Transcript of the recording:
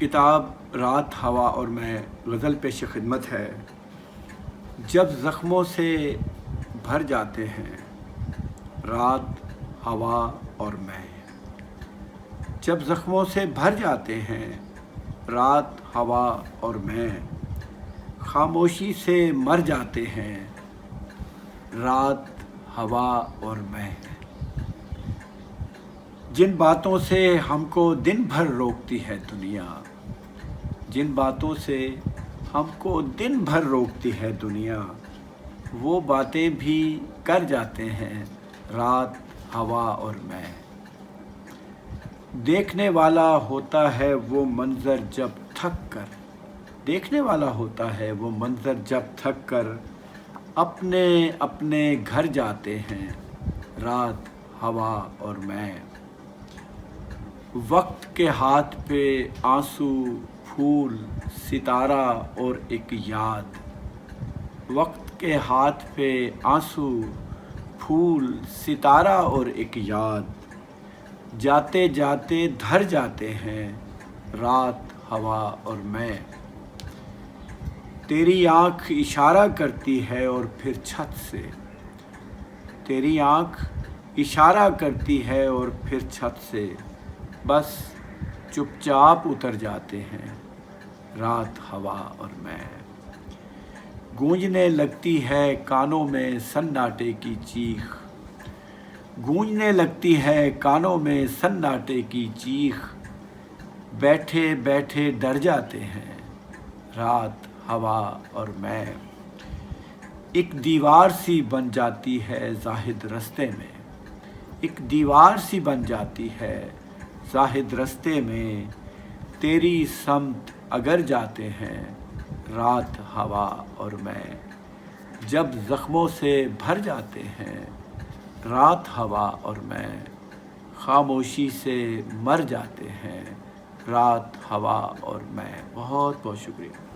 کتاب رات ہوا اور میں غزل پیش خدمت ہے۔ جب زخموں سے بھر جاتے ہیں رات ہوا اور میں، جب زخموں سے بھر جاتے ہیں رات ہوا اور میں، خاموشی سے مر جاتے ہیں رات ہوا اور میں۔ جن باتوں سے ہم کو دن بھر روکتی ہے دنیا، جن باتوں سے ہم کو دن بھر روکتی ہے دنیا، وہ باتیں بھی کر جاتے ہیں رات ہوا اور میں۔ دیکھنے والا ہوتا ہے وہ منظر جب تھک کر، دیکھنے والا ہوتا ہے وہ منظر جب تھک کر اپنے اپنے گھر جاتے ہیں رات ہوا اور میں۔ وقت کے ہاتھ پہ آنسو، پھول، ستارہ اور ایک یاد، وقت کے ہاتھ پہ آنسو، پھول، ستارہ اور ایک یاد، جاتے جاتے دھر جاتے ہیں رات ہوا اور میں۔ تیری آنکھ اشارہ کرتی ہے اور پھر چھت سے، تیری آنکھ اشارہ کرتی ہے اور پھر چھت سے، بس چپ چاپ اتر جاتے ہیں رات ہوا اور میں۔ گونجنے لگتی ہے کانوں میں سناٹے کی چیخ، گونجنے لگتی ہے کانوں میں سناٹے کی چیخ، بیٹھے بیٹھے ڈر جاتے ہیں رات ہوا اور میں۔ ایک دیوار سی بن جاتی ہے زاہد رستے میں، ایک دیوار سی بن جاتی ہے زاہد رستے میں، تیری سمت اگر جاتے ہیں رات ہوا اور میں۔ جب زخموں سے بھر جاتے ہیں رات ہوا اور میں، خاموشی سے مر جاتے ہیں رات ہوا اور میں۔ بہت بہت شکریہ۔